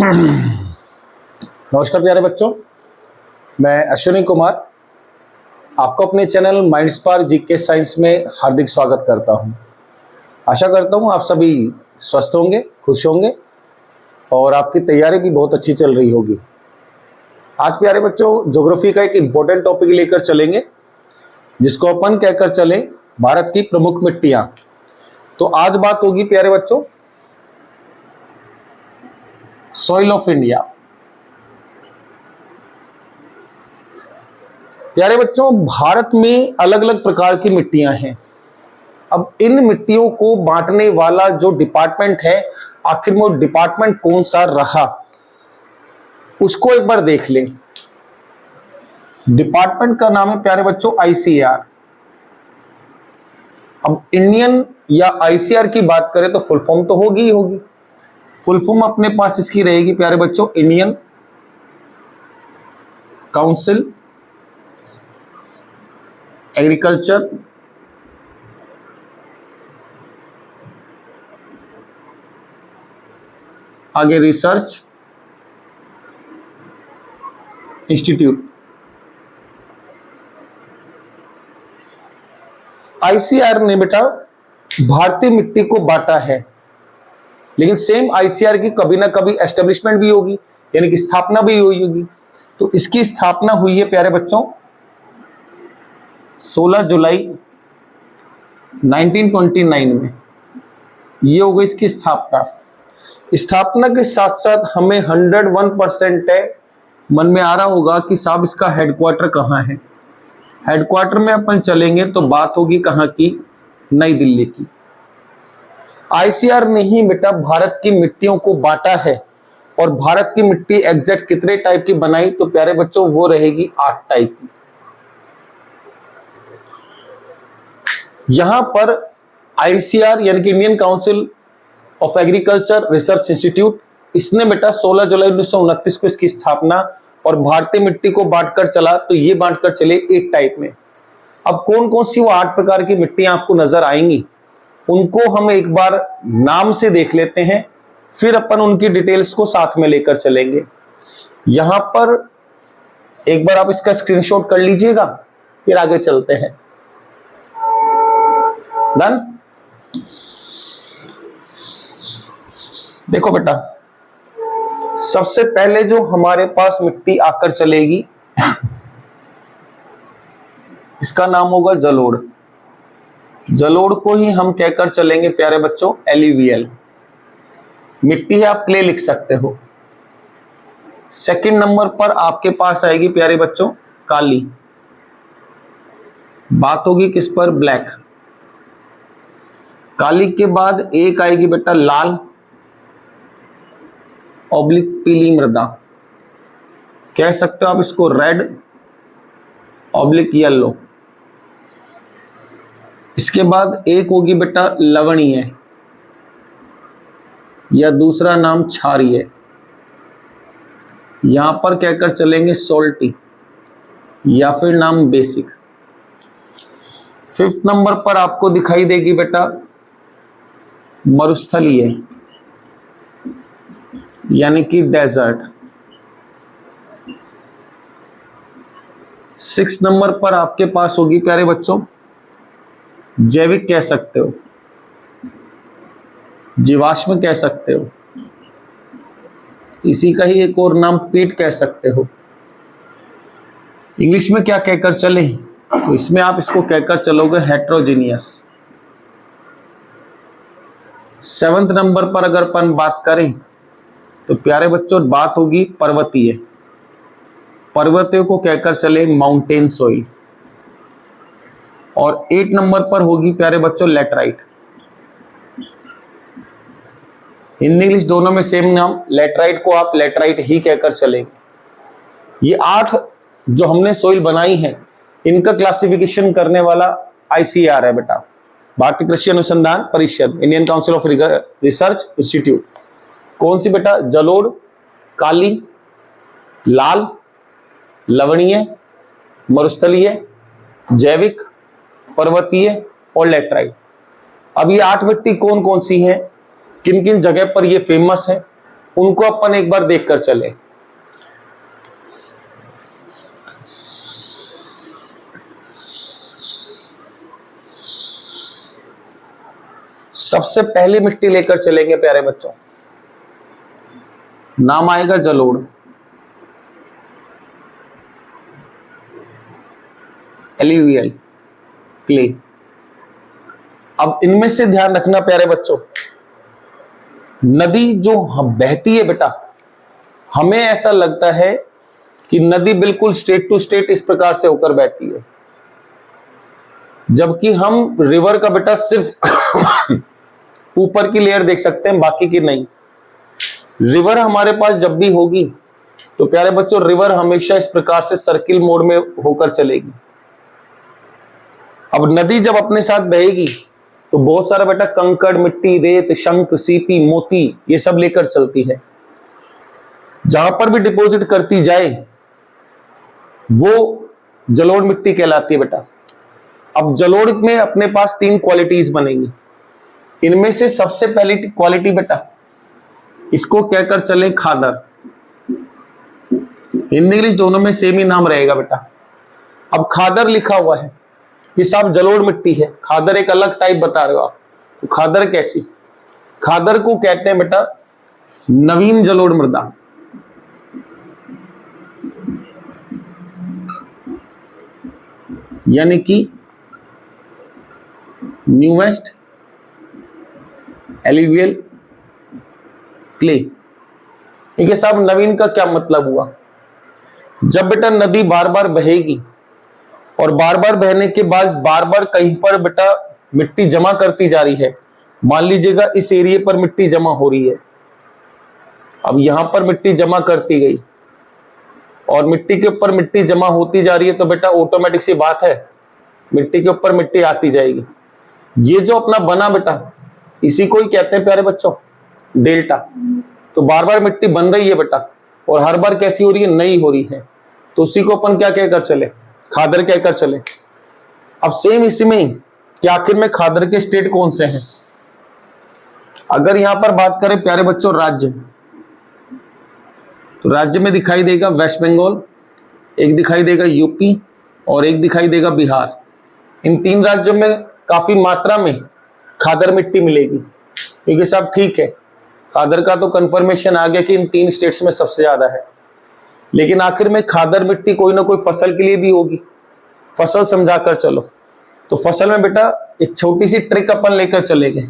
नमस्कार प्यारे बच्चों, मैं अश्विनी कुमार आपको अपने चैनल माइंडस्पार्क जीके साइंस में हार्दिक स्वागत करता हूं। आशा करता हूं आप सभी स्वस्थ होंगे, खुश होंगे और आपकी तैयारी भी बहुत अच्छी चल रही होगी। आज प्यारे बच्चों ज्योग्राफी का एक इम्पोर्टेंट टॉपिक लेकर चलेंगे जिसको अपन कहकर चलें भारत की प्रमुख मिट्टियां। तो आज बात होगी प्यारे बच्चों सॉइल ऑफ इंडिया। प्यारे बच्चों, भारत में अलग अलग प्रकार की मिट्टियां हैं। अब इन मिट्टियों को बांटने वाला जो डिपार्टमेंट है, आखिर में वो डिपार्टमेंट कौन सा रहा उसको एक बार देख लें। डिपार्टमेंट का नाम है प्यारे बच्चों आईसीआर। अब इंडियन या आईसीआर की बात करें तो फुल फॉर्म तो होगी ही होगी। फुल फॉर्म अपने पास इसकी रहेगी प्यारे बच्चों इंडियन काउंसिल एग्रीकल्चर आगे रिसर्च इंस्टीट्यूट। आईसीआर ने बेटा भारतीय मिट्टी को बांटा है, लेकिन सेम आईसीआर की कभी ना कभी एस्टेब्लिशमेंट भी होगी, यानी कि स्थापना भी हुई होगी। तो इसकी स्थापना हुई है प्यारे बच्चों 16 जुलाई 1929 में। ये हो गई इसकी स्थापना। स्थापना के साथ साथ हमें 101% है मन में आ रहा होगा कि साहब इसका हेडक्वार्टर कहाँ है। हेडक्वार्टर में अपन चलेंगे तो बात होगी कहाँ की, नई दिल्ली की। आईसीआर ने ही बेटा भारत की मिट्टियों को बांटा है और भारत की मिट्टी एग्जैक्ट कितने टाइप की बनाई तो प्यारे बच्चों वो रहेगी 8 टाइप की। यहां पर आईसीआर यानी कि Indian council of agriculture research institute, इसने बेटा 16 जुलाई 1929 को इसकी स्थापना और भारतीय मिट्टी को बांटकर चला। तो ये बांटकर चले 8 टाइप में। अब कौन कौन सी वो 8 प्रकार की मिट्टियां आपको नजर आएंगी उनको हम एक बार नाम से देख लेते हैं, फिर अपन उनकी डिटेल्स को साथ में लेकर चलेंगे। यहां पर एक बार आप इसका स्क्रीनशॉट कर लीजिएगा, फिर आगे चलते हैं। डन। देखो बेटा, सबसे पहले जो हमारे पास मिट्टी आकर चलेगी इसका नाम होगा जलोढ़। जलोढ़ को ही हम कहकर चलेंगे प्यारे बच्चों एलुवियल मिट्टी है, आप क्ले लिख सकते हो। सेकंड नंबर पर आपके पास आएगी प्यारे बच्चों काली। बात होगी किस पर, ब्लैक। काली के बाद एक आएगी बेटा लाल ऑब्लिक पीली मृदा, कह सकते हो आप इसको रेड ऑब्लिक येलो। इसके बाद एक होगी बेटा लवणीय या दूसरा नाम क्षारीय, यहां पर कहकर चलेंगे सोल्टी या फिर नाम बेसिक। फिफ्थ नंबर पर आपको दिखाई देगी बेटा मरुस्थलीय यानी कि डेजर्ट। 6 नंबर पर आपके पास होगी प्यारे बच्चों जैविक, कह सकते हो जीवाश्म कह सकते हो, इसी का ही एक और नाम पीट कह सकते हो। इंग्लिश में क्या कहकर चले तो इसमें आप इसको कहकर चलोगे हेट्रोजीनियस। 7वें नंबर पर अगर अपन बात करें तो प्यारे बच्चों बात होगी पर्वतीय। पर्वतीय को कहकर चले माउंटेन सॉइल। और 8 नंबर पर होगी प्यारे बच्चों लैटराइट। हिंदी इंग्लिश दोनों में सेम नाम, लैटराइट को आप लैटराइट ही कहकर चलेंगे। ये 8 जो हमने सॉइल बनाई है इनका क्लासिफिकेशन करने वाला आईसीआर है बेटा, भारतीय कृषि अनुसंधान परिषद, Indian council of research institute. कौन सी बेटा, जलोढ़, काली, लाल, लवणीय, मरुस्थलीय, जैविक, पर्वतीय और लैटराइट। अब ये 8 मिट्टी कौन कौन सी हैं, किन किन जगह पर ये फेमस है, उनको अपन एक बार देखकर चले। सबसे पहली मिट्टी लेकर चलेंगे प्यारे बच्चों, नाम आएगा जलोढ़। Alluvial clay. अब इनमें से ध्यान रखना प्यारे बच्चों, नदी जो बहती है बेटा, हमें ऐसा लगता है कि नदी बिल्कुल स्ट्रेट टू स्ट्रेट इस प्रकार से होकर बहती है, जबकि हम रिवर का बेटा सिर्फ ऊपर की लेयर देख सकते हैं, बाकी की नहीं। रिवर हमारे पास जब भी होगी तो प्यारे बच्चों रिवर हमेशा इस प्रकार से सर्किल मोड में होकर चलेगी। अब नदी जब अपने साथ बहेगी तो बहुत सारा बेटा कंकड़, मिट्टी, रेत, शंख, सीपी, मोती ये सब लेकर चलती है। जहां पर भी डिपॉजिट करती जाए वो जलोढ़ मिट्टी कहलाती है बेटा। अब जलोढ़ में अपने पास 3 क्वालिटीज बनेंगी। इनमें से सबसे पहली क्वालिटी बेटा, इसको कहकर चले खादर। हिंदी इंग्लिश दोनों में सेम ही नाम रहेगा बेटा। अब खादर लिखा हुआ है कि साहब जलोढ़ मिट्टी है, खादर एक अलग टाइप बता रहे हो आप, तो खादर कैसी? खादर को कहते हैं बेटा नवीन जलोढ़ मृदा। यानी कि न्यूएस्ट एल्यूवियल क्ले। ठीक है साहब, नवीन का क्या मतलब हुआ? जब बेटा नदी बार बार बहेगी और बार बार बहने के बाद बार बार कहीं पर बेटा मिट्टी जमा करती जा रही है, मान लीजिएगा इस एरिया पर मिट्टी जमा हो रही है, अब यहां पर मिट्टी जमा करती गई और मिट्टी के ऊपर मिट्टी जमा होती जा रही है, तो बेटा ऑटोमेटिक सी बात है मिट्टी के ऊपर मिट्टी आती जाएगी। ये जो अपना बना बेटा, इसी को ही कहते हैं प्यारे बच्चों डेल्टा। तो बार बार मिट्टी बन रही है बेटा और हर बार कैसी हो रही है? नई हो रही है, तो उसी को अपन क्या कहकर चले? खादर कहकर चले। अब सेम इसी में ही कि आखिर में खादर के स्टेट कौन से हैं? अगर यहां पर बात करें प्यारे बच्चों राज्य, तो राज्य में दिखाई देगा वेस्ट बंगाल, एक दिखाई देगा यूपी और एक दिखाई देगा बिहार। इन 3 राज्यों में काफी मात्रा में खादर मिट्टी मिलेगी, क्योंकि साहब ठीक है खादर का तो कंफर्मेशन आ गया कि इन 3 स्टेट्स में सबसे ज्यादा है, लेकिन आखिर में खादर मिट्टी कोई ना कोई फसल के लिए भी होगी। फसल समझा कर चलो। तो फसल में बेटा एक छोटी सी ट्रिक अपन लेकर चलेंगे।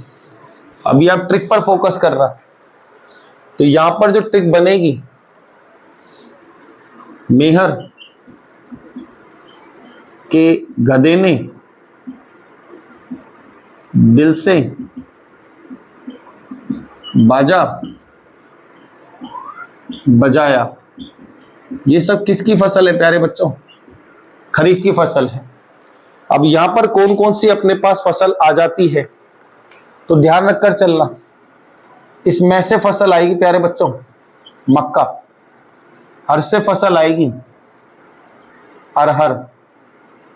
अभी आप ट्रिक पर फोकस कर रहा, तो यहां पर जो ट्रिक बनेगी, मेहर के गधे ने दिल से बाजा बजाया, ये सब किसकी फसल है प्यारे बच्चों? खरीफ की फसल है। अब यहां पर कौन कौन सी अपने पास फसल आ जाती है, तो ध्यान रखकर चलना। इसमें से फसल आएगी प्यारे बच्चों मक्का, हर से फसल आएगी अरहर,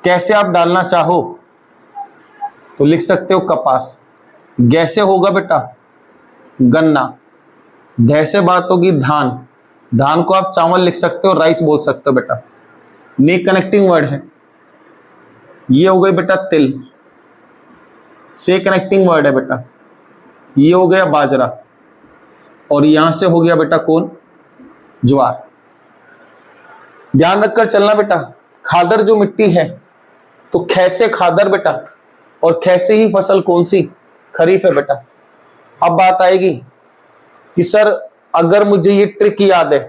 कैसे आप डालना चाहो तो लिख सकते हो कपास, गैसे होगा बेटा गन्ना, ध से बात होगी धान, धान को आप चावल लिख सकते हो, राइस बोल सकते हो बेटा। ने कनेक्टिंग वर्ड है, ये हो गई बेटा तिल, से कनेक्टिंग वर्ड है बेटा, ये हो गया बाजरा, और यहां से हो गया बेटा कौन? ज्वार। ध्यान रखकर चलना बेटा। खादर जो मिट्टी है तो खैसे खादर बेटा, और खैसे ही फसल कौन सी? खरीफ है बेटा। अब बात आएगी कि सर अगर मुझे ये ट्रिक याद है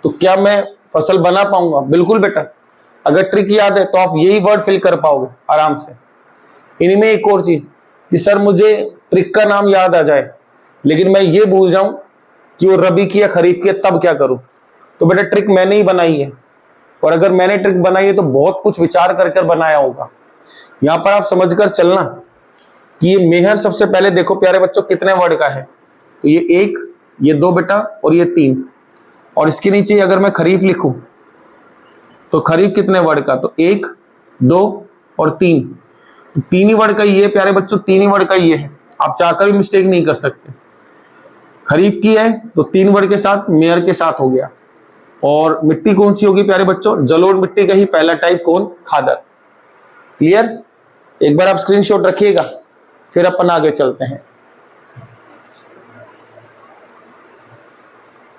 तो क्या मैं फसल बना पाऊंगा? बिल्कुल बेटा, अगर ट्रिक याद है तो आप यही वर्ड फिल कर पाओगे आराम से। इन्हीं में एक और चीज कि सर मुझे ट्रिक का नाम याद आ जाए लेकिन मैं ये भूल जाऊं कि वो रबी की या खरीफ की है, तब क्या करूं? तो बेटा ट्रिक मैंने ही बनाई है, और अगर मैंने ट्रिक बनाई है तो बहुत कुछ विचार कर कर बनाया होगा। यहां पर आप समझकर चलना कि ये मेहर सबसे पहले देखो प्यारे बच्चों कितने वर्ड का है, तो ये 1, ये 2 बेटा और ये 3, और इसके नीचे अगर मैं खरीफ लिखूं तो खरीफ कितने वर्ड का? तो 1, 2 और 3, 3 ही वर्ड का ये प्यारे बच्चों, 3 ही वर्ड का ये है, आप चाहकर भी मिस्टेक नहीं कर सकते। खरीफ की है तो 3 वर्ड के साथ मेयर के साथ हो गया। और मिट्टी कौन सी होगी प्यारे बच्चों? जलोढ़ मिट्टी का ही पहला टाइप कौन? खादर। क्लियर? एक बार आप स्क्रीनशॉट रखिएगा, फिर अपन आगे चलते हैं।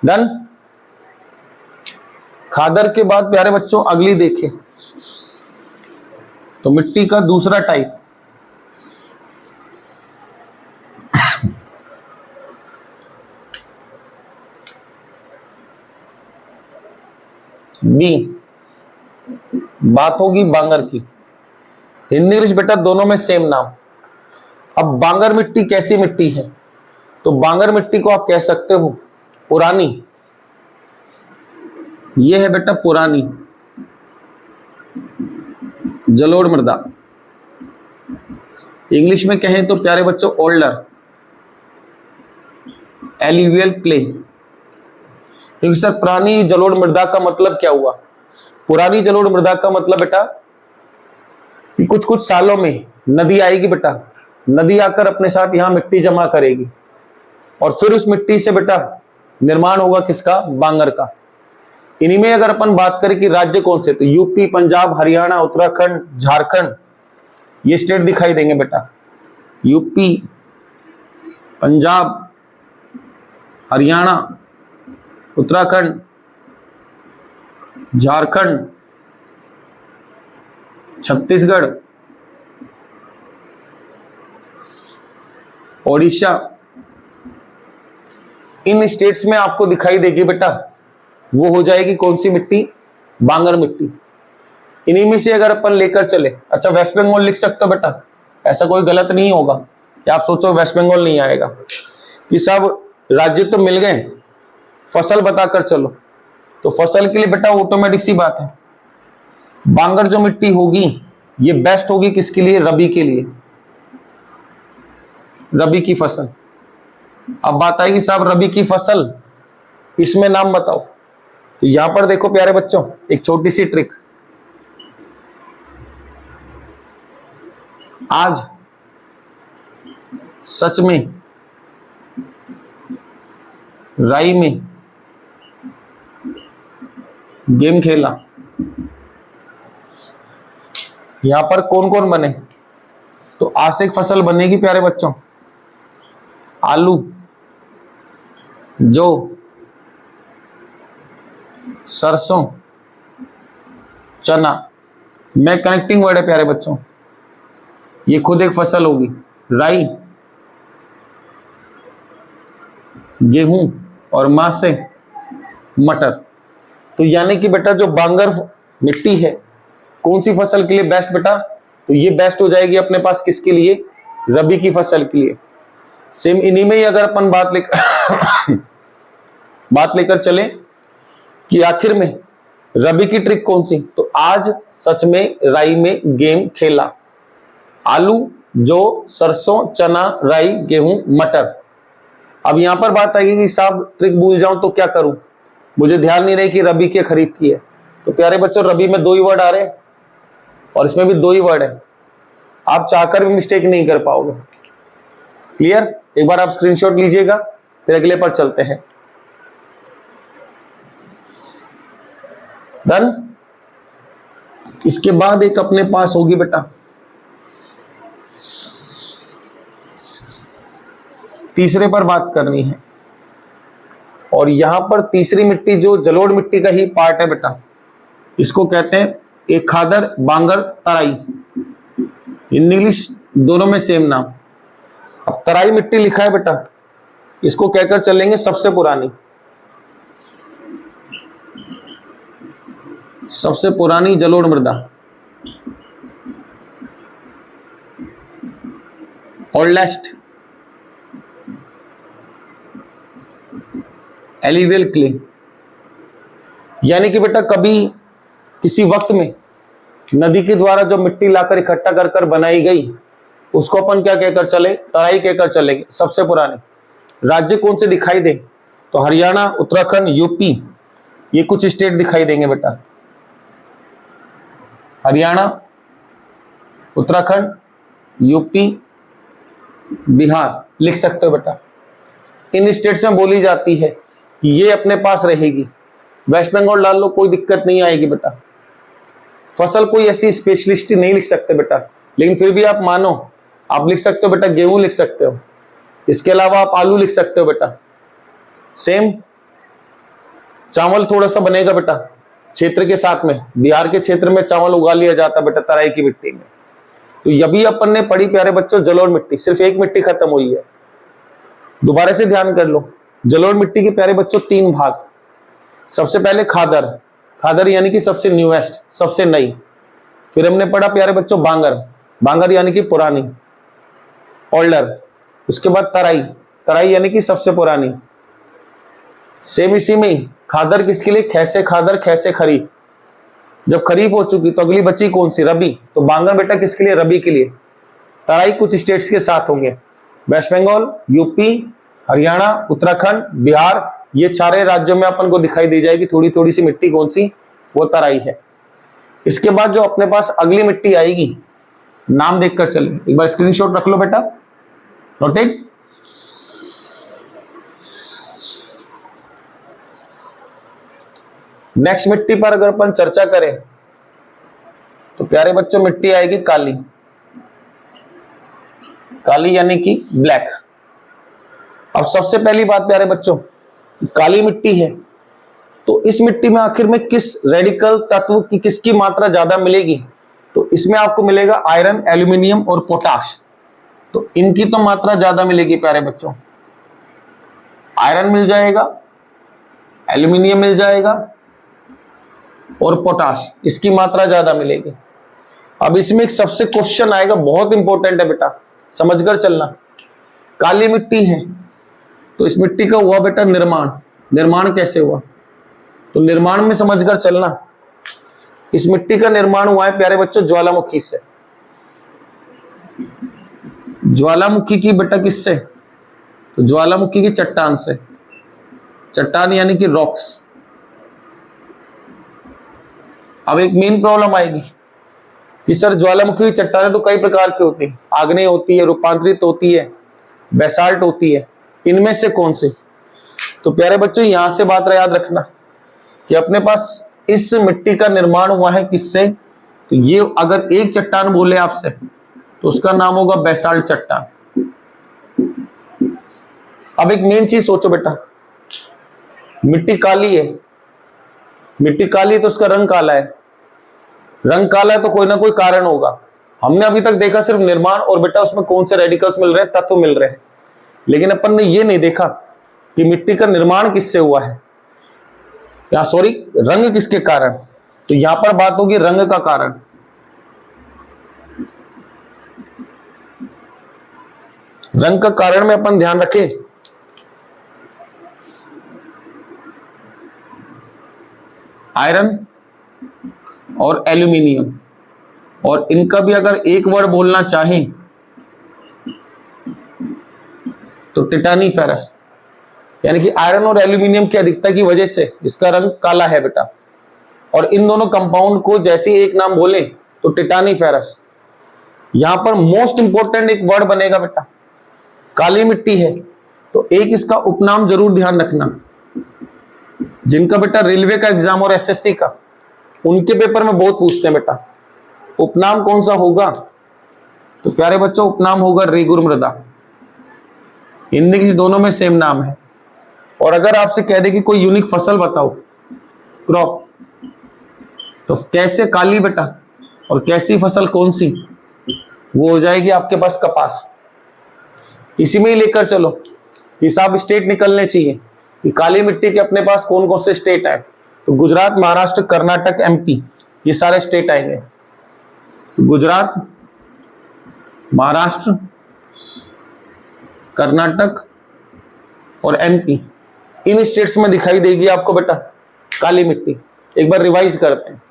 डन? खादर के बाद प्यारे बच्चों अगली देखें तो मिट्टी का दूसरा टाइप बी, बात होगी बांगर की। हिंदी इंग्लिश बेटा दोनों में सेम नाम। अब बांगर मिट्टी कैसी मिट्टी है? तो बांगर मिट्टी को आप कह सकते हो पुरानी। यह है बेटा पुरानी जलोढ़ मृदा। इंग्लिश में कहें तो प्यारे बच्चों ओल्डर एल्यूवियल क्ले। क्योंकि सर पुरानी जलोढ़ मृदा का मतलब क्या हुआ? पुरानी जलोढ़ मृदा का मतलब बेटा कि कुछ कुछ सालों में नदी आएगी बेटा, नदी आकर अपने साथ यहां मिट्टी जमा करेगी और फिर उस मिट्टी से बेटा निर्माण होगा किसका? बांगर का। इन्हीं में अगर अपन बात करें कि राज्य कौन से, तो यूपी, पंजाब, हरियाणा, उत्तराखंड, झारखंड, ये स्टेट दिखाई देंगे बेटा। यूपी, पंजाब, हरियाणा, उत्तराखंड, झारखंड, छत्तीसगढ़, ओडिशा, इन स्टेट्स में आपको दिखाई देगी बेटा, वो हो जाएगी कौन सी मिट्टी? बांगर मिट्टी। इन्हीं में से अगर अपन लेकर चले, अच्छा वेस्ट बंगाल लिख सकते हो बेटा, ऐसा कोई गलत नहीं होगा कि आप सोचो वेस्ट बंगाल नहीं आएगा, कि सब राज्य तो मिल गए, फसल बताकर चलो। तो फसल के लिए बेटा ऑटोमेटिक सी बात है, बांगर जो मिट्टी होगी ये बेस्ट होगी किसके लिए? रबी के लिए, रबी की फसल। अब बात आएगी साहब रबी की फसल, इसमें नाम बताओ। तो यहां पर देखो प्यारे बच्चों एक छोटी सी ट्रिक। आज सच में राई में गेम खेला, यहां पर कौन कौन बने? तो आज से एक फसल बनेगी प्यारे बच्चों, आलू, जौ, सरसों, चना। मैं कनेक्टिंग वर्ड है प्यारे बच्चों, ये खुद एक फसल होगी। राई, गेहूं और मां से मटर। तो यानी कि बेटा जो बांगर मिट्टी है कौन सी फसल के लिए बेस्ट बेटा? तो ये बेस्ट हो जाएगी अपने पास किसके लिए? रबी की फसल के लिए। सेम इन्हीं में ही अगर अपन बात लेकर चले कि आखिर में रबी की ट्रिक कौन सी, तो आज सच में राई में गेम खेला, आलू, जौ, सरसों, चना, राई, गेहूं, मटर। अब यहां पर बात आएगी कि साहब ट्रिक भूल जाऊं तो क्या करूं, मुझे ध्यान नहीं रही कि रबी की खरीफ की है। तो प्यारे बच्चों रबी में 2 ही वर्ड आ रहे हैं और इसमें भी 2 ही वर्ड है, आप चाहकर भी मिस्टेक नहीं कर पाओगे। क्लियर? एक बार आप स्क्रीनशॉट लीजिएगा, फिर अगले पर चलते हैं। डन? इसके बाद एक अपने पास होगी बेटा तीसरे पर बात करनी है, और यहां पर तीसरी मिट्टी जो जलोढ़ मिट्टी का ही पार्ट है बेटा, इसको कहते हैं एक खादर, बांगर, तराई। इंग्लिश दोनों में सेम नाम। अब तराई मिट्टी लिखा है बेटा, इसको कहकर चलेंगे सबसे पुरानी, सबसे पुरानी जलोढ़ मृदा, ओल्डेस्ट एल्यूवियल क्ले। यानी कि बेटा कभी किसी वक्त में नदी के द्वारा जो मिट्टी लाकर इकट्ठा कर कर बनाई गई उसको अपन क्या कहकर चले? तराई कहकर चलेंगे, सबसे पुरानी। राज्य कौन से दिखाई दे? तो हरियाणा, उत्तराखंड, यूपी, ये कुछ स्टेट दिखाई देंगे बेटा, हरियाणा, उत्तराखंड, यूपी, बिहार लिख सकते हो बेटा। इन स्टेट्स में बोली जाती है कि ये अपने पास रहेगी। वेस्ट बंगाल डाल लो, कोई दिक्कत नहीं आएगी बेटा। फसल कोई ऐसी स्पेशलिस्ट नहीं लिख सकते बेटा, लेकिन फिर भी आप मानो, आप लिख सकते हो बेटा गेहूं लिख सकते हो, इसके अलावा आप आलू लिख सकते हो बेटा। सेम चावल थोड़ा सा बनेगा बेटा क्षेत्र के साथ में, बिहार के क्षेत्र में चावल उगा लिया जाता है बेटा तराई की मिट्टी में। तो यही अपन ने पढ़ी प्यारे बच्चों जलोढ़ मिट्टी, सिर्फ एक मिट्टी खत्म हुई है। दोबारा से ध्यान कर लो, जलोढ़ मिट्टी के प्यारे बच्चों 3 भाग। सबसे पहले खादर, खादर यानी कि सबसे न्यूएस्ट, सबसे नई। फिर हमने पढ़ा प्यारे बच्चों बांगर, बांगर यानी कि पुरानी, ओल्डर। उसके बाद तराई, तराई यानी कि सबसे पुरानी। सेम इसी में ही खादर किसके लिए, खैसे खादर, खैसे खरीफ। जब खरीफ हो चुकी तो अगली बची कौन सी, रबी। तो बांगर बेटा किसके लिए, रबी के लिए। तराई कुछ स्टेट्स के साथ होंगे, वेस्ट बंगाल, यूपी, हरियाणा, उत्तराखंड, बिहार, ये सारे राज्यों में अपन को दिखाई दी जाएगी थोड़ी थोड़ी सी मिट्टी, कौन सी, वो तराई है। इसके बाद जो अपने पास अगली मिट्टी आएगी, नाम देखकर चले, एक बार स्क्रीनशॉट रख लो बेटा, नोटेड। नेक्स्ट मिट्टी पर अगर अपन चर्चा करें तो प्यारे बच्चों मिट्टी आएगी काली, काली यानी कि ब्लैक। अब सबसे पहली बात प्यारे बच्चों, काली मिट्टी है तो इस मिट्टी में आखिर में किस रेडिकल तत्व की किसकी मात्रा ज्यादा मिलेगी, तो इसमें आपको मिलेगा आयरन, एल्यूमिनियम और पोटाश। तो इनकी तो मात्रा ज्यादा मिलेगी प्यारे बच्चों, आयरन मिल जाएगा, एल्यूमिनियम मिल जाएगा और पोटाश, इसकी मात्रा ज्यादा मिलेगी। अब इसमें एक सबसे क्वेश्चन आएगा, बहुत इंपॉर्टेंट है बेटा, समझकर चलना। काली मिट्टी है तो इस मिट्टी का हुआ बेटा निर्माण, निर्माण कैसे हुआ, तो निर्माण में समझकर चलना। इस मिट्टी का निर्माण हुआ है प्यारे बच्चों ज्वालामुखी से। ज्वालामुखी की बेटा किससे, तो ज्वालामुखी की चट्टान से, चट्टान यानी कि रॉक्स। अब एक मेन प्रॉब्लम आएगी कि सर ज्वालामुखी की चट्टानें तो कई प्रकार की होती हैं, आग्नेय होती है, रूपांतरित होती है, बेसाल्ट होती है, इनमें से कौन सी। तो प्यारे बच्चों यहां से बात याद रखना कि अपने पास इस मिट्टी का निर्माण हुआ है किससे, तो ये अगर एक चट्टान बोले आपसे तो उसका नाम होगा बेसाल्ट चट्टान। अब एक मेन चीज सोचो बेटा, मिट्टी काली है, मिट्टी काली है तो उसका रंग काला है, रंग काला है तो कोई ना कोई कारण होगा। हमने अभी तक देखा सिर्फ निर्माण और बेटा उसमें कौन से रेडिकल्स मिल रहे हैं, तत्व मिल रहे हैं, लेकिन अपन ने ये नहीं देखा कि मिट्टी का निर्माण किससे हुआ है, या सॉरी रंग किसके कारण। तो यहां पर बात होगी रंग का कारण। रंग का कारण में अपन ध्यान रखें, आयरन और एल्यूमिनियम, और इनका भी अगर एक वर्ड बोलना चाहें तो टिटानी फेरस, यानी कि आयरन और एल्यूमिनियम की अधिकता की वजह से इसका रंग काला है बेटा। और इन दोनों कंपाउंड को जैसे एक नाम बोले तो टिटानी फेरस। यहां पर मोस्ट इंपॉर्टेंट एक वर्ड बनेगा बेटा, काली मिट्टी है तो एक इसका उपनाम जरूर ध्यान रखना, जिनका बेटा रेलवे का एग्जाम और एसएससी का, उनके पेपर में बहुत पूछते हैं बेटा, उपनाम कौन सा होगा, तो प्यारे बच्चों उपनाम होगा रेगुर मृदा। हिंदी की दोनों में सेम नाम है। और अगर आपसे कह दे कि कोई यूनिक फसल बताओ, क्रॉप, तो कैसे काली बेटा और कैसी फसल कौन सी, वो हो जाएगी आपके पास कपास। इसी में ही लेकर चलो कि साहब स्टेट निकलने चाहिए कि काली मिट्टी के अपने पास कौन कौन से स्टेट है, तो गुजरात, महाराष्ट्र, कर्नाटक, एमपी, ये सारे स्टेट आएंगे। गुजरात, महाराष्ट्र, कर्नाटक और एमपी, इन स्टेट्स में दिखाई देगी आपको बेटा काली मिट्टी। एक बार रिवाइज करते हैं।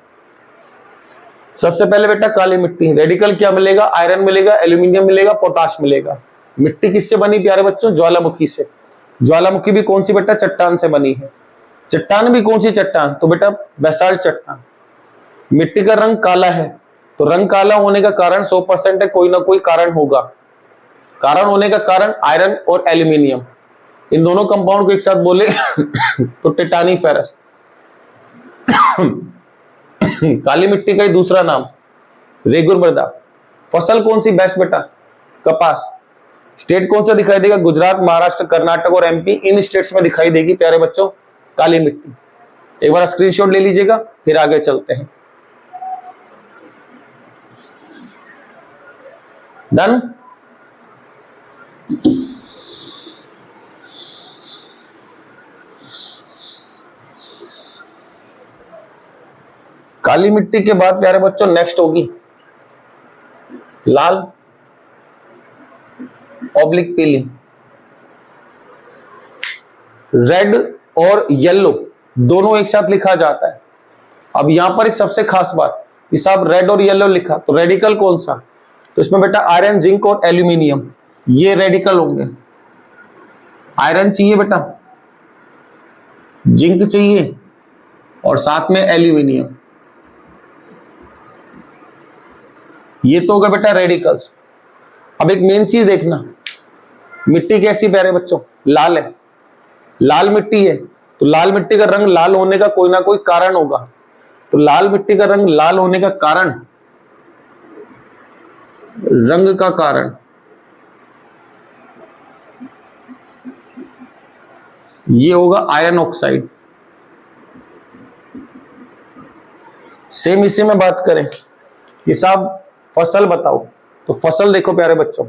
सबसे पहले बेटा काली मिट्टी, रेडिकल क्या मिलेगा, आयरन मिलेगा, एल्यूमिनियम मिलेगा, पोटाश मिलेगा। मिट्टी किससे बनी प्यारे बच्चों, ज्वालामुखी से। ज्वालामुखी भी कौन सी बेटा, चट्टान से बनी है। चट्टान भी कौन सी चट्टान, तो बेटा बेसाल्ट चट्टान। मिट्टी का रंग काला है तो रंग काला होने का कारण 100% है, कोई ना कोई कारण होगा। कारण होने का कारण आयरन और एल्यूमिनियम। इन दोनों कंपाउंड को एक साथ बोले तो टिटानीफेरस। काली मिट्टी का ही दूसरा नाम रेगुर मृदा। फसल कौन सी बेस्ट बेटा? कपास। स्टेट कौन सा दिखाई देगा? गुजरात, महाराष्ट्र, कर्नाटक और एमपी, इन स्टेट्स में दिखाई देगी प्यारे बच्चों काली मिट्टी। एक बार स्क्रीनशॉट ले लीजिएगा, फिर आगे चलते हैं। डन। काली मिट्टी के बाद प्यारे बच्चों नेक्स्ट होगी लाल ऑब्लिक पीली। रेड और येलो दोनों एक साथ लिखा जाता है। अब यहां पर एक सबसे खास बात कि साहब रेड और येलो लिखा तो रेडिकल कौन सा? तो इसमें बेटा आयरन, जिंक और एल्यूमिनियम ये रेडिकल होंगे। आयरन चाहिए बेटा, जिंक चाहिए और साथ में एल्यूमिनियम, ये तो होगा बेटा रेडिकल्स। अब एक मेन चीज देखना, मिट्टी कैसी प्यारे बच्चों? लाल है। लाल मिट्टी है तो लाल मिट्टी का रंग लाल होने का कोई ना कोई कारण होगा। तो लाल मिट्टी का रंग लाल होने का कारण, रंग का कारण ये होगा आयरन ऑक्साइड। सेम इसी में बात करें कि साहब फसल बताओ, तो फसल देखो प्यारे बच्चों,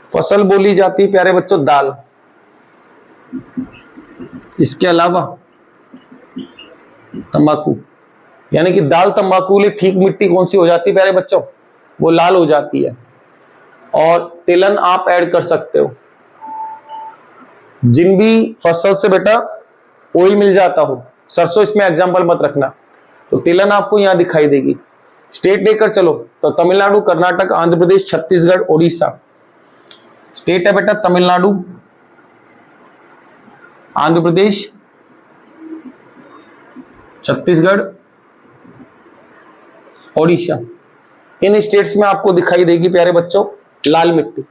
फसल बोली जाती है प्यारे बच्चों दाल। इसके अलावा तंबाकू, यानी कि दाल तंबाकू लिए ठीक मिट्टी कौन सी हो जाती है प्यारे बच्चों? वो लाल हो जाती है। और तिलन आप ऐड कर सकते हो। जिन भी फसल से बेटा ऑयल मिल जाता हो, सरसों इसमें एग्जांपल मत रखना, तो तिलन आपको यहां दिखाई देगी। स्टेट लेकर चलो तो तमिलनाडु, कर्नाटक, आंध्र प्रदेश, छत्तीसगढ़, ओडिशा। स्टेट है बेटा तमिलनाडु, आंध्र प्रदेश, छत्तीसगढ़, ओडिशा। इन स्टेट्स में आपको दिखाई देगी प्यारे बच्चों लाल मिट्टी।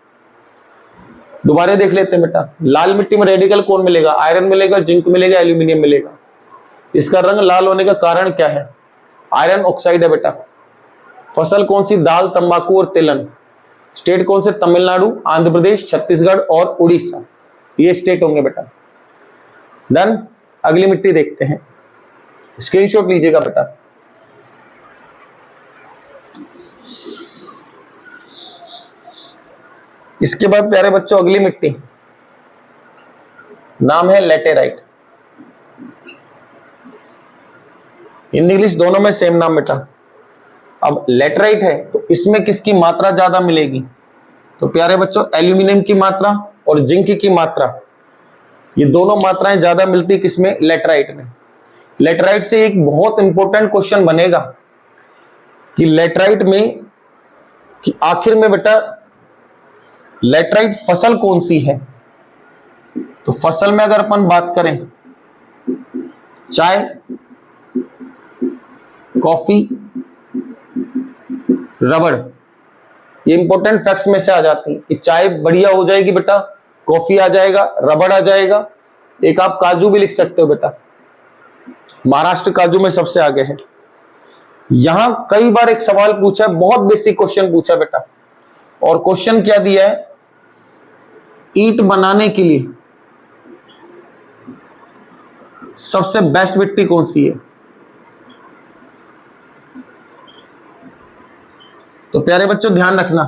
दोबारा देख लेते हैं बेटा, लाल मिट्टी में रेडिकल कौन मिलेगा? आयरन मिलेगा, जिंक मिलेगा, एल्यूमिनियम मिलेगा। इसका रंग लाल होने का कारण क्या है? आयरन ऑक्साइड है बेटा। फसल कौन सी? दाल, तंबाकू और तिलन। स्टेट कौन से? तमिलनाडु, आंध्र प्रदेश, छत्तीसगढ़ और उड़ीसा, ये स्टेट होंगे बेटा। डन। अगली मिट्टी देखते हैं, स्क्रीनशॉट लीजिएगा बेटा। इसके बाद प्यारे बच्चों अगली मिट्टी नाम है लेटेराइट। हिंदी इंग्लिश दोनों में सेम नाम बेटा। अब लेटेराइट है तो इसमें किसकी मात्रा ज्यादा मिलेगी? तो प्यारे बच्चों एल्यूमिनियम की मात्रा और जिंक की मात्रा, ये दोनों मात्राएं ज्यादा मिलती किसमें? लेटेराइट में। लेटेराइट से एक बहुत इंपॉर्टेंट क्वेश्चन बनेगा कि लेटेराइट में कि आखिर में बेटा लेटेराइट फसल कौन सी है? तो फसल में अगर अपन बात करें चाय, कॉफी, रबड़, ये इंपॉर्टेंट फैक्ट्स में से आ जाती है कि चाय बढ़िया हो जाएगी बेटा, कॉफी आ जाएगा, रबड़ आ जाएगा। एक आप काजू भी लिख सकते हो बेटा, महाराष्ट्र काजू में सबसे आगे है। यहां कई बार एक सवाल पूछा है, बहुत बेसिक क्वेश्चन पूछा बेटा, और क्वेश्चन क्या दिया है? ईंट बनाने के लिए सबसे बेस्ट मिट्टी कौन सी है? तो प्यारे बच्चों ध्यान रखना,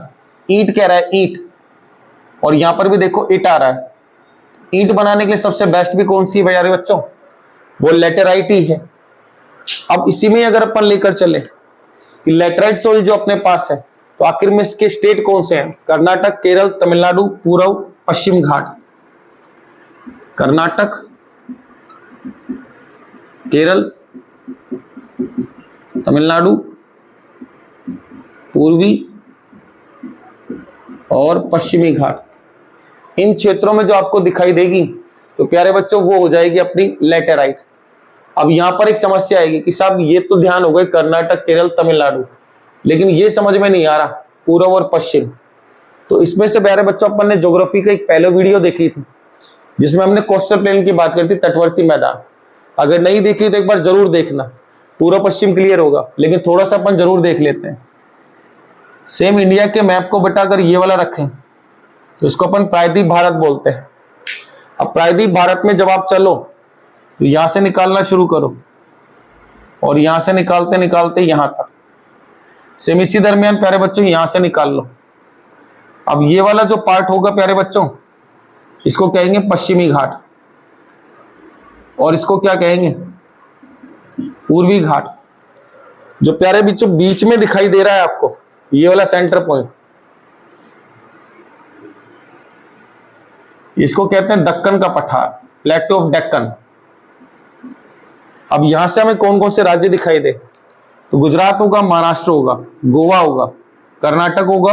ईंट कह रहा है, ईंट, और यहां पर भी देखो ईंट आ रहा है। ईंट बनाने के लिए सबसे बेस्ट भी कौन सी है प्यारे बच्चों? वो लेटेराइट ही है। अब इसी में अगर अपन लेकर चले कि लेटेराइट सोइल जो अपने पास है, तो आखिर में इसके स्टेट कौन से हैं? कर्नाटक, केरल, तमिलनाडु, पूर्व पश्चिम घाट। कर्नाटक, केरल, तमिलनाडु, पूर्वी और पश्चिमी घाट, इन क्षेत्रों में जो आपको दिखाई देगी तो प्यारे बच्चों वो हो जाएगी अपनी लेटेराइट। अब यहां पर एक समस्या आएगी कि साहब ये तो ध्यान हो गए कर्नाटक, केरल, तमिलनाडु, लेकिन ये समझ में नहीं आ रहा पूर्व और पश्चिम। तो इसमें से प्यारे बच्चों अपन ने ज्योग्राफी का एक पहले वीडियो देखी थी जिसमें हमने कोस्टल प्लेन की बात करी थी, तटवर्ती मैदान। अगर नहीं देखी तो एक बार जरूर देखना, पूर्व पश्चिम क्लियर होगा, लेकिन थोड़ा सा अपन जरूर देख लेते हैं। सेम इंडिया के मैप को बेटा अगर ये वाला रखें तो इसको अपन प्रायद्वीप भारत बोलते हैं। अब प्रायद्वीप भारत में जब आप चलो तो यहां से निकालना शुरू करो और यहां से निकालते निकालते यहां तक, सेम इसी दरमियान प्यारे बच्चों यहां से निकाल लो। अब ये वाला जो पार्ट होगा प्यारे बच्चों, इसको कहेंगे पश्चिमी घाट और इसको क्या कहेंगे, पूर्वी घाट। जो प्यारे बच्चों बीच में दिखाई दे रहा है आपको, ये वाला सेंटर पॉइंट, इसको कहते हैं दक्कन का पठार, प्लेटो ऑफ डेक्कन। अब यहां से हमें कौन कौन से राज्य दिखाई दे, तो गुजरात होगा, महाराष्ट्र होगा, गोवा होगा, कर्नाटक होगा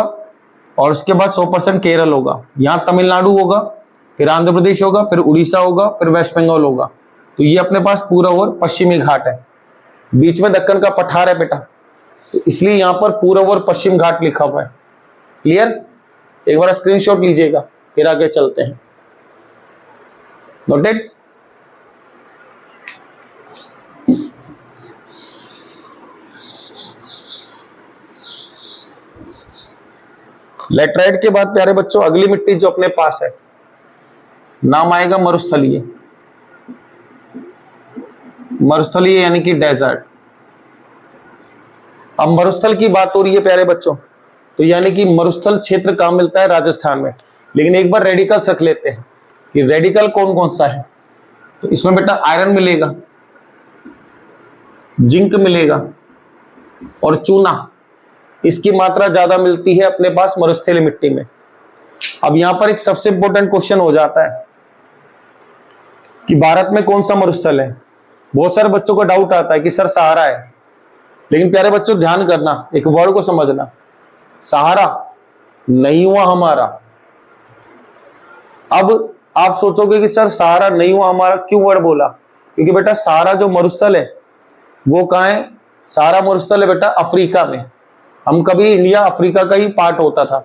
और उसके बाद 100% केरल होगा। यहां तमिलनाडु होगा, फिर आंध्र प्रदेश होगा, फिर उड़ीसा होगा, फिर वेस्ट बंगाल होगा। तो ये अपने पास पूर्व और पश्चिमी घाट है, बीच में दक्कन का पठार है बेटा, तो इसलिए यहां पर पूर्व और पश्चिम घाट लिखा हुआ है। क्लियर? एक बार स्क्रीनशॉट लीजिएगा, फिर आगे चलते हैं। नोटेड? लेटराइट के बाद प्यारे बच्चों अगली मिट्टी जो अपने पास है, नाम आएगा मरुस्थलीय। मरुस्थलीय यानी कि डेजर्ट। अब मरुस्थल की बात हो रही है प्यारे बच्चों, तो यानी कि मरुस्थल क्षेत्र कहां मिलता है, राजस्थान में। लेकिन एक बार रेडिकल्स रख लेते हैं कि रेडिकल कौन कौन सा है। तो इसमें बेटा आयरन मिलेगा, जिंक मिलेगा और चूना, इसकी मात्रा ज्यादा मिलती है अपने पास मरुस्थलीय मिट्टी में। अब यहां पर एक सबसे इंपॉर्टेंट क्वेश्चन हो जाता है कि भारत में कौन सा मरुस्थल है। बहुत सारे बच्चों को डाउट आता है कि सर सहारा है, लेकिन प्यारे बच्चों ध्यान करना, एक वर्ड को समझना, सहारा नहीं हुआ हमारा। अब आप सोचोगे कि सर सहारा नहीं हुआ हमारा, क्यों वर्ड बोला? क्योंकि बेटा सहारा जो मरुस्थल है वो कहां है, सहारा मरुस्थल है बेटा अफ्रीका में। हम कभी इंडिया अफ्रीका का ही पार्ट होता था,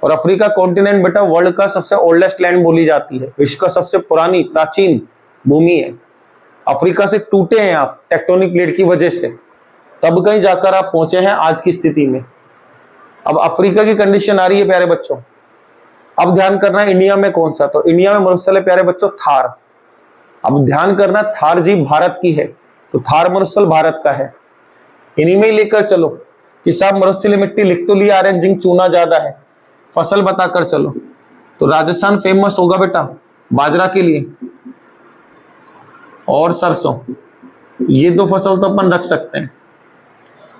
और अफ्रीका कॉन्टिनेंट बेटा वर्ल्ड का सबसे ओल्डेस्ट लैंड बोली जाती है, विश्व का सबसे पुरानी प्राचीन भूमि है। अफ्रीका से टूटे हैं आप टेक्टोनिक प्लेट की वजह से, तब कहीं जाकर आप पहुंचे हैं आज की स्थिति में। अब अफ्रीका की कंडीशन आ रही है प्यारे बच्चों। अब ध्यान करना है इंडिया में कौन सा, तो इंडिया में मरुस्थल है प्यारे बच्चों थार। अब ध्यान करना, थार जी भारत की है, तो थार मरुस्थल भारत का है। इन्हीं में ही लेकर चलो कि साहब मरुस्थलीय मिट्टी लिख तो लिया, आयरन जिंक चूना ज्यादा है, फसल बताकर चलो। तो राजस्थान फेमस होगा बेटा बाजरा के लिए और सरसों, ये दो फसल तो अपन रख सकते हैं।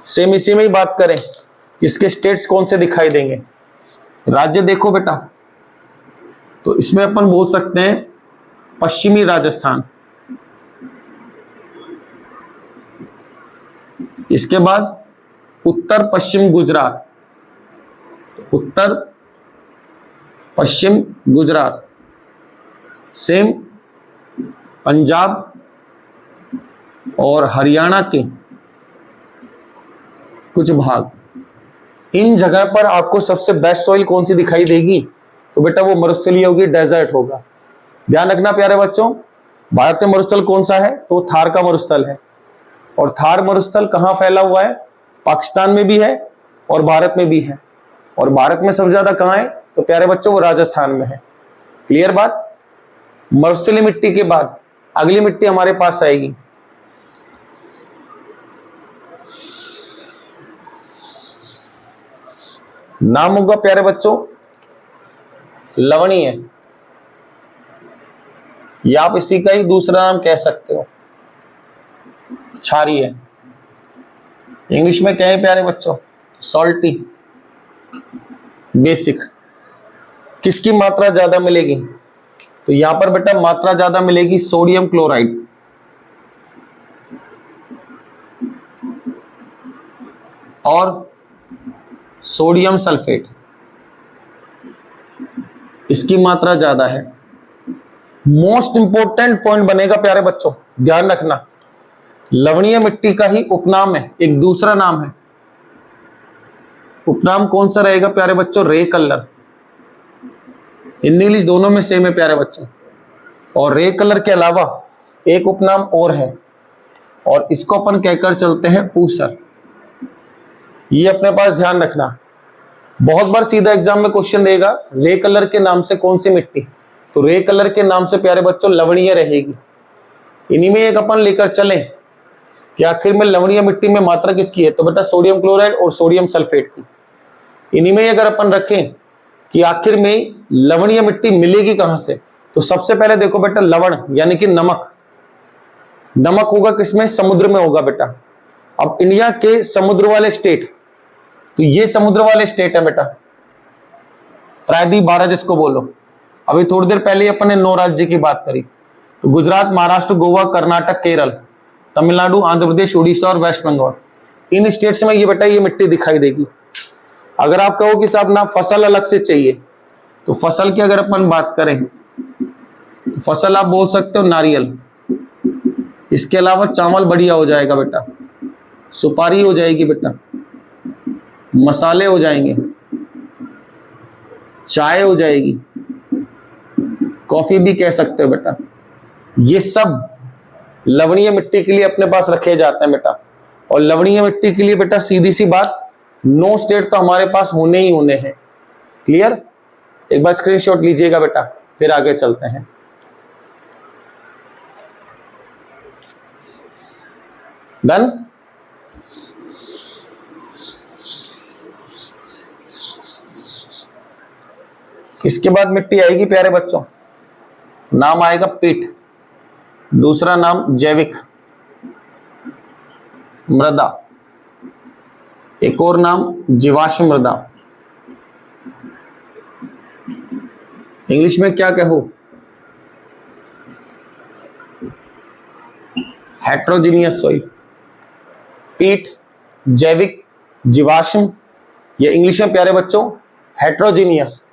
सेम इसी में ही बात करें, इसके स्टेट्स कौन से दिखाई देंगे, राज्य देखो बेटा, तो इसमें अपन बोल सकते हैं पश्चिमी राजस्थान, इसके बाद उत्तर पश्चिम गुजरात, उत्तर पश्चिम गुजरात, सेम पंजाब और हरियाणा के कुछ भाग। इन जगह पर आपको सबसे बेस्ट सॉइल कौन सी दिखाई देगी, तो बेटा वो मरुस्थलीय होगी, डेजर्ट होगा। ध्यान रखना प्यारे बच्चों, भारत में मरुस्थल कौन सा है, तो थार का मरुस्थल है। और थार मरुस्थल कहां फैला हुआ है, पाकिस्तान में भी है और भारत में भी है। और भारत में सबसे ज्यादा कहां है, तो प्यारे बच्चों वो राजस्थान में है। क्लियर बात? मरुस्थलीय मिट्टी के बाद अगली मिट्टी हमारे पास आएगी नाम होगा प्यारे बच्चों लवणीय, या आप इसी का ही दूसरा नाम कह सकते हो क्षारीय। इंग्लिश में कहें प्यारे बच्चों सॉल्टी, बेसिक। किसकी मात्रा ज्यादा मिलेगी, तो यहां पर बेटा मात्रा ज्यादा मिलेगी सोडियम क्लोराइड, और सोडियम सल्फेट, इसकी मात्रा ज्यादा है। मोस्ट इंपोर्टेंट पॉइंट बनेगा प्यारे बच्चों, ध्यान रखना, लवणीय मिट्टी का ही उपनाम है, एक दूसरा नाम है उपनाम कौन सा रहेगा प्यारे बच्चों? रे कलर। हिंदी इंग्लिश दोनों में सेम है प्यारे बच्चों। और रे कलर के अलावा एक उपनाम और है और इसको अपन कहकर चलते हैं ऊसर। ये अपने पास ध्यान रखना, बहुत बार सीधा एग्जाम में क्वेश्चन देगा रे कलर के नाम से कौन सी मिट्टी, तो रे कलर के नाम से प्यारे बच्चों लवणीय रहेगी। इन्हीं में एक अपन लेकर चलें कि आखिर में लवणीय मिट्टी में मात्रा किसकी है, तो बेटा सोडियम क्लोराइड और सोडियम सल्फेट की। इन्हीं में अगर अपन रखें कि आखिर में लवणीय मिट्टी मिलेगी कहां से, तो सबसे पहले देखो बेटा लवण यानी कि नमक। नमक होगा किसमें? समुद्र में होगा बेटा। अब इंडिया के समुद्र वाले स्टेट, तो ये समुद्र वाले स्टेट है बेटा, प्रायद्वीप भारत जिसको बोलो। अभी थोड़ी देर पहले अपन ने 9 राज्य की बात करी, तो गुजरात, महाराष्ट्र, गोवा, कर्नाटक, केरल, तमिलनाडु, आंध्र प्रदेश, उड़ीसा और वेस्ट बंगाल, इन स्टेट्स में ये बेटा ये मिट्टी दिखाई देगी। अगर आप कहो कि साहब ना फसल अलग से चाहिए, तो फसल की अगर अपन बात करें तो फसल आप बोल सकते हो नारियल। इसके अलावा चावल बढ़िया हो जाएगा बेटा, सुपारी हो जाएगी बेटा, मसाले हो जाएंगे, चाय हो जाएगी, कॉफी भी कह सकते हो बेटा। ये सब लवणीय मिट्टी के लिए अपने पास रखे जाते हैं बेटा। और लवणीय मिट्टी के लिए बेटा सीधी सी बात 9 स्टेट तो हमारे पास होने ही होने हैं। क्लियर? एक बार स्क्रीनशॉट लीजिएगा बेटा, फिर आगे चलते हैं। डन? इसके बाद मिट्टी आएगी प्यारे बच्चों, नाम आएगा पीट। दूसरा नाम जैविक मृदा, एक और नाम जीवाश्म मृदा। इंग्लिश में क्या कहो? Heterogeneous soil. पीट, जैविक, जीवाश्म, ये इंग्लिश में प्यारे बच्चों हेट्रोजीनियस।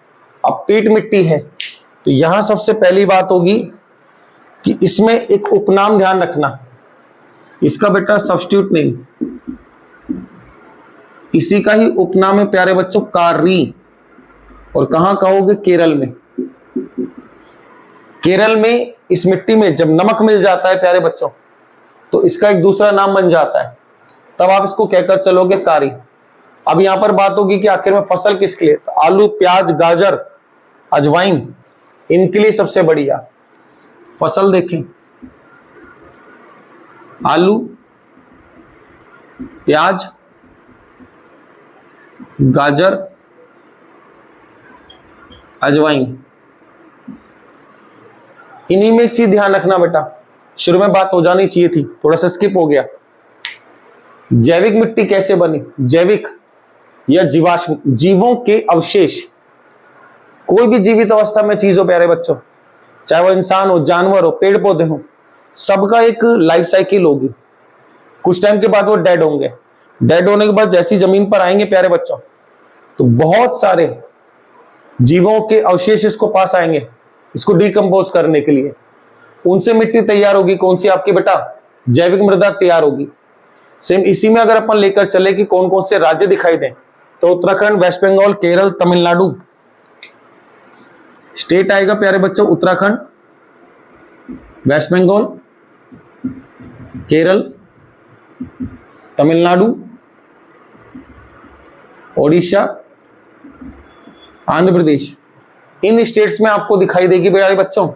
अब पीट मिट्टी है तो यहां सबसे पहली बात होगी कि इसमें एक उपनाम ध्यान रखना, इसका बेटा सब्स्टिट्यूट नहीं, इसी का ही उपनाम है प्यारे बच्चों कारी। और कहां कहोगे? केरल में। केरल में इस मिट्टी में जब नमक मिल जाता है प्यारे बच्चों, तो इसका एक दूसरा नाम बन जाता है, तब आप इसको कहकर चलोगे कारी। अब यहां पर बात होगी कि आखिर में फसल किसके लिए, तो आलू, प्याज, गाजर, अजवाइन, इनके लिए सबसे बढ़िया फसल देखें आलू, प्याज, गाजर, अजवाइन। इन्हीं में एक चीज ध्यान रखना बेटा, शुरू में बात हो जानी चाहिए थी, थोड़ा सा स्किप हो गया। जैविक मिट्टी कैसे बनी? जैविक या जीवाश्म, जीवों के अवशेष, कोई भी जीवित अवस्था में चीज हो प्यारे बच्चों, चाहे वो इंसान हो, जानवर हो, पेड़ पौधे हो, सबका एक लाइफ साइकिल होगी। कुछ टाइम के बाद वो डेड होंगे, डेड होने के बाद जैसी जमीन पर आएंगे प्यारे बच्चों, तो बहुत सारे जीवों के अवशेष इसको पास आएंगे, इसको डिकम्पोज करने के लिए। उनसे मिट्टी तैयार होगी, कौन सी आपकी बेटा? जैविक मृदा तैयार होगी। सेम इसी में अगर अपन लेकर चले कि कौन कौन से राज्य दिखाई दें, तो उत्तराखंड, वेस्ट बंगाल, केरल, तमिलनाडु। स्टेट आएगा प्यारे बच्चों उत्तराखंड, वेस्ट बंगाल, केरल, तमिलनाडु, ओडिशा, आंध्र प्रदेश। इन स्टेट्स में आपको दिखाई देगी प्यारे बच्चों,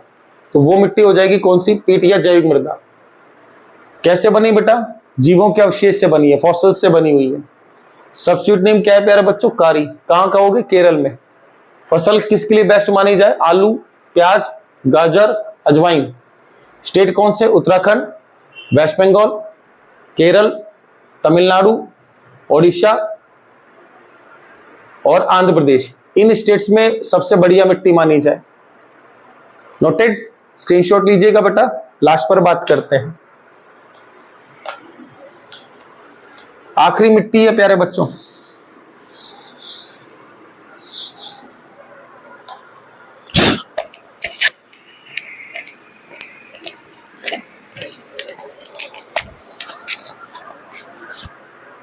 तो वो मिट्टी हो जाएगी कौन सी? पीट या जैविक मृदा। कैसे बनी बेटा? जीवों के अवशेष से बनी है, फॉसिल से बनी हुई है। सब्स्टिट्यूट नेम क्या है प्यारे बच्चों? कारी। कहां कहोगे? केरल में। फसल किसके लिए बेस्ट मानी जाए? आलू, प्याज, गाजर, अजवाइन। स्टेट कौन से? उत्तराखंड, वेस्ट बंगाल, केरल, तमिलनाडु, ओडिशा और आंध्र प्रदेश। इन स्टेट्स में सबसे बढ़िया मिट्टी मानी जाए। नोटेड? स्क्रीनशॉट लीजिएगा बेटा, लास्ट पर बात करते हैं। आखिरी मिट्टी है प्यारे बच्चों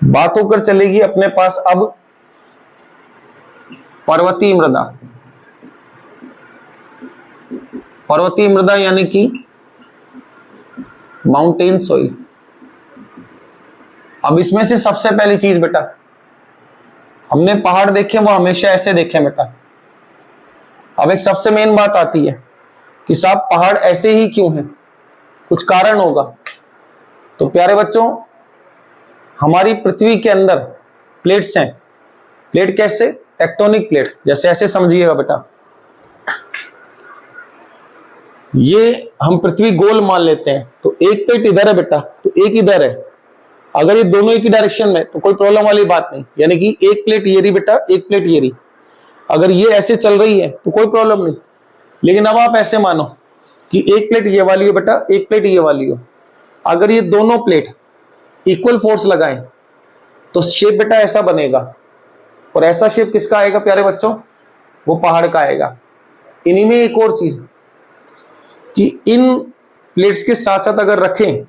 बात होकर चलेगी अपने पास अब पर्वतीय मृदा। पर्वतीय मृदा यानी कि माउंटेन सॉइल। अब इसमें से सबसे पहली चीज बेटा, हमने पहाड़ देखे वो हमेशा ऐसे देखे बेटा। अब एक सबसे मेन बात आती है कि साहब पहाड़ ऐसे ही क्यों हैं, कुछ कारण होगा। तो प्यारे बच्चों, हमारी पृथ्वी के अंदर प्लेट्स हैं। प्लेट कैसे? Tectonic plate. जैसे ऐसे समझिएगा बेटा, ये हम पृथ्वी गोल मान लेते हैं, तो एक प्लेट इधर है बेटा, तो एक इधर है। अगर ये दोनों एक ही डायरेक्शन में तो कोई प्रॉब्लम वाली बात नहीं, यानी कि एक प्लेट ये रही बेटा, एक प्लेट ये रही। अगर ये ऐसे चल रही है तो कोई प्रॉब्लम नहीं। लेकिन अब आप ऐसे मानो कि एक प्लेट ये वाली हो बेटा, एक प्लेट ये वाली हो। अगर ये दोनों प्लेट इक्वल फोर्स लगाएं तो शेप बेटा ऐसा बनेगा। और ऐसा शेप किसका आएगा प्यारे बच्चों? वो पहाड़ का आएगा। इन्हीं में एक और चीज कि इन प्लेट्स के साथ साथ अगर रखें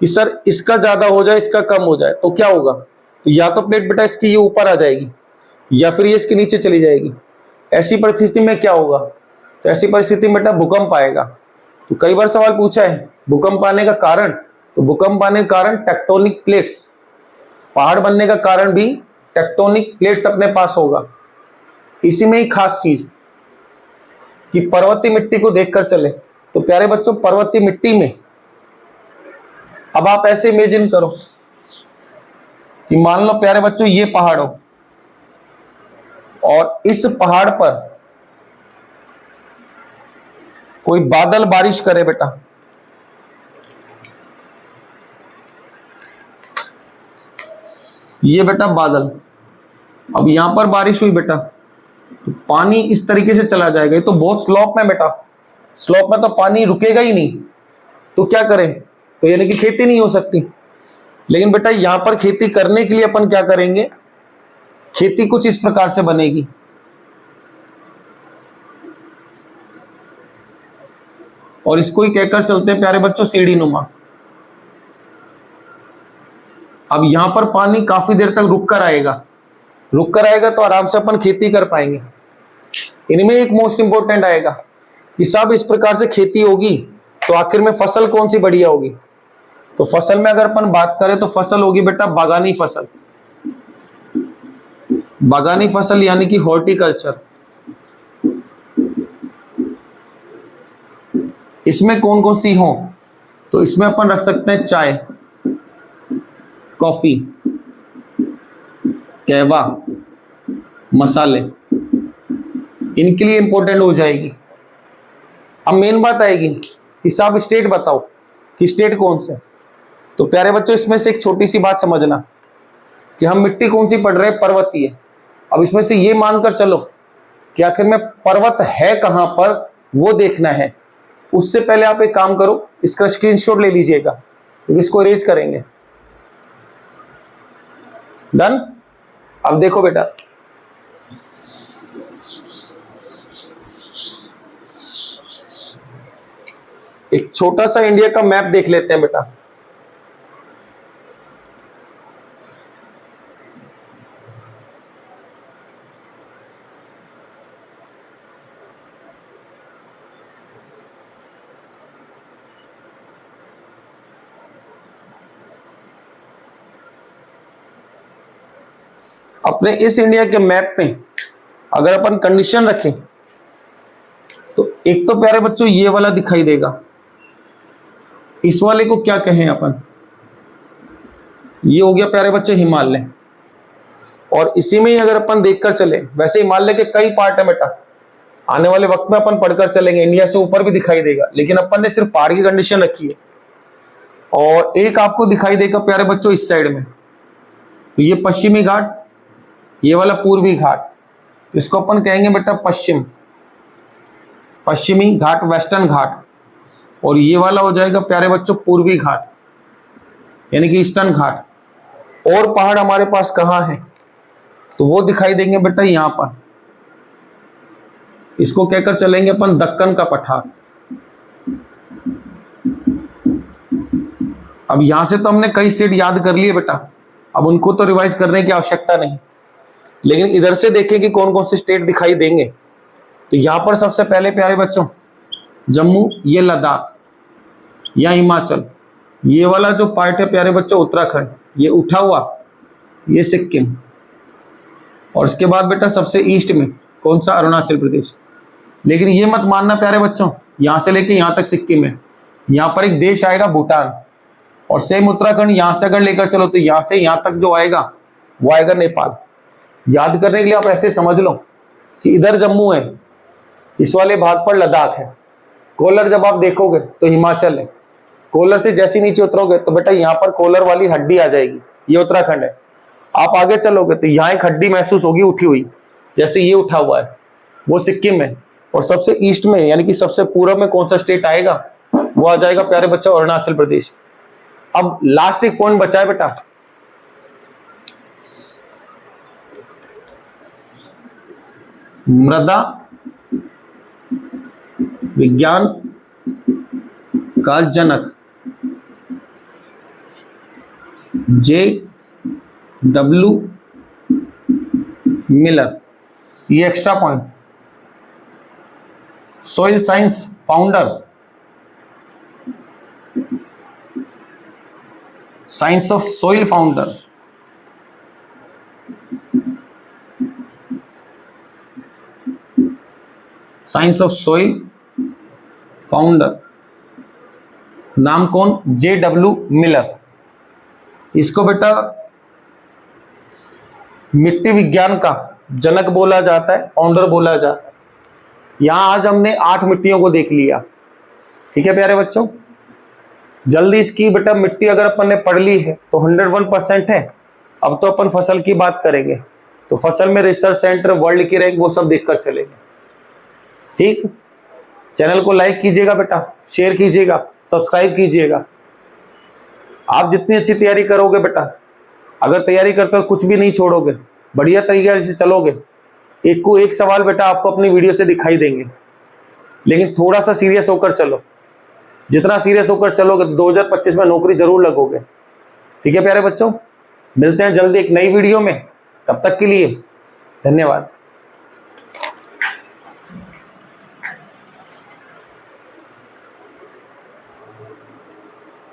कि सर इसका ज्यादा हो जाए इसका कम हो जाए तो क्या होगा? तो या तो प्लेट बेटा इसकी ये ऊपर आ जाएगी या फिर ये इसके नीचे चली जाएगी। ऐसी परिस्थिति में क्या होगा? तो ऐसी परिस्थिति में बेटा भूकंप आएगा। तो कई बार सवाल पूछा है भूकंप आने का कारण, तो भूकंप आने का कारण टेक्टोनिक प्लेट्स, पहाड़ बनने का कारण भी टेक्टोनिक प्लेट्स अपने पास होगा। इसी में ही खास चीज कि पर्वतीय मिट्टी को देखकर चले। तो प्यारे बच्चों, पर्वतीय मिट्टी में अब आप ऐसे इमेजिन करो कि मान लो प्यारे बच्चों ये पहाड़ हो और इस पहाड़ पर कोई बादल बारिश करे बेटा। ये बेटा बादल, अब यहां पर बारिश हुई बेटा तो पानी इस तरीके से चला जाएगा। ये तो बहुत स्लोप में बेटा, स्लोप में तो पानी रुकेगा ही नहीं। तो क्या करें? तो यानी कि खेती नहीं हो सकती। लेकिन बेटा यहां पर खेती करने के लिए अपन क्या करेंगे? खेती कुछ इस प्रकार से बनेगी। और इसको ही कहकर चलते हैं प्यारे बच्चों सीढ़ी नुमा। अब यहां पर पानी काफी देर तक रुक कर आएगा, रुक कर आएगा तो आराम से अपन खेती कर पाएंगे। इनमें एक मोस्ट इंपोर्टेंट आएगा कि सब इस प्रकार से खेती होगी तो आखिर में फसल कौन सी बढ़िया होगी? तो फसल में अगर अपन बात करें तो फसल होगी बेटा बागानी फसल। बागानी फसल यानी कि हॉर्टिकल्चर। इसमें कौन कौन सी हो? तो इसमें अपन रख सकते हैं चाय, कॉफी, कहवा, मसाले, इनके लिए इंपॉर्टेंट हो जाएगी। अब मेन बात आएगी कि साहब स्टेट बताओ कि स्टेट कौन से? तो प्यारे बच्चों इसमें से एक छोटी सी बात समझना कि हम मिट्टी कौन सी पढ़ रहे हैं? पर्वतीय। अब इसमें से ये मानकर चलो कि आखिर में पर्वत है कहां पर वो देखना है। उससे पहले आप एक काम करो, इसका स्क्रीनशॉट ले लीजिएगा क्योंकि इसको इरेज करेंगे। डन? अब देखो बेटा, एक छोटा सा इंडिया का मैप देख लेते हैं बेटा। अपने इस इंडिया के मैप में अगर अपन कंडीशन रखें तो एक तो प्यारे बच्चों ये वाला दिखाई देगा। इस वाले को क्या कहें अपन? ये हो गया प्यारे बच्चों हिमालय। और इसी में ही अगर अपन देखकर चले, वैसे हिमालय के कई पार्ट है बेटा, आने वाले वक्त में अपन पढ़कर चलेंगे, इंडिया से ऊपर भी दिखाई देगा, लेकिन अपन ने सिर्फ पहाड़ की कंडीशन रखी है। और एक आपको दिखाई देगा प्यारे बच्चों इस साइड में, तो ये पश्चिमी घाट, ये वाला पूर्वी घाट, इसको अपन कहेंगे बेटा पश्चिम, पश्चिमी घाट, वेस्टर्न घाट। और ये वाला हो जाएगा प्यारे बच्चों पूर्वी घाट यानी कि ईस्टर्न घाट। और पहाड़ हमारे पास कहाँ है? तो वो दिखाई देंगे बेटा यहां पर, इसको कहकर चलेंगे अपन दक्कन का पठार। अब यहां से तो हमने कई स्टेट याद कर लिए बेटा, अब उनको तो रिवाइज करने की आवश्यकता नहीं। लेकिन इधर से देखें कि कौन कौन से स्टेट दिखाई देंगे। तो यहां पर सबसे पहले प्यारे बच्चों जम्मू, ये लद्दाख या हिमाचल, ये वाला जो पार्ट है प्यारे बच्चों उत्तराखंड, ये उठा हुआ, ये सिक्किम, और इसके बाद बेटा सबसे ईस्ट में कौन सा, अरुणाचल प्रदेश। लेकिन ये मत मानना प्यारे बच्चों, यहां से लेके यहां तक सिक्किम है, यहां पर एक देश आएगा भूटान, और सेम उत्तराखंड यहां से अगर लेकर चलो तो यहां से यहां तक जो आएगा वो आएगा नेपाल। याद करने के लिए आप ऐसे समझ लो कि इधर जम्मू है, इस वाले भाग पर लद्दाख है, कोलर जब आप देखोगे तो हिमाचल है, कोलर से जैसे नीचे उतरोगे तो बेटा यहाँ पर कोलर वाली हड्डी आ जाएगी, ये उत्तराखंड है। आप आगे चलोगे तो यहाँ एक हड्डी महसूस होगी उठी हुई, जैसे ये उठा हुआ है, वो सिक्किम है। और सबसे ईस्ट में यानी कि सबसे पूर्व में कौन सा स्टेट आएगा, वो आ जाएगा प्यारे बच्चों अरुणाचल प्रदेश। अब लास्ट एक पॉइंट बचा है बेटा, मृदा विज्ञान का जनक J.W. मिलर, ये extra point. Soil science founder, science of soil founder, science of soil founder, नाम कौन, J.W. मिलर। इसको बेटा मिट्टी विज्ञान का जनक बोला जाता है, फाउंडर बोला जाता है। यहां आज हमने 8 मिट्टियों को देख लिया, ठीक है प्यारे बच्चों। जल्दी इसकी बेटा मिट्टी अगर अपन ने पढ़ ली है तो 101% है। अब तो अपन फसल की बात करेंगे, तो फसल में रिसर्च सेंटर, वर्ल्ड की रैंक, वो सब देखकर चलेंगे, ठीक। चैनल को लाइक कीजिएगा बेटा, शेयर कीजिएगा, सब्सक्राइब कीजिएगा। आप जितनी अच्छी तैयारी करोगे बेटा, अगर तैयारी करते हो कुछ भी नहीं छोड़ोगे, बढ़िया तरीके से चलोगे, एक को एक सवाल बेटा आपको अपनी वीडियो से दिखाई देंगे। लेकिन थोड़ा सा सीरियस होकर चलो, जितना सीरियस होकर चलोगे तो 2025 में नौकरी जरूर लगोगे, ठीक है प्यारे बच्चों। मिलते हैं जल्दी एक नई वीडियो में, तब तक के लिए धन्यवाद।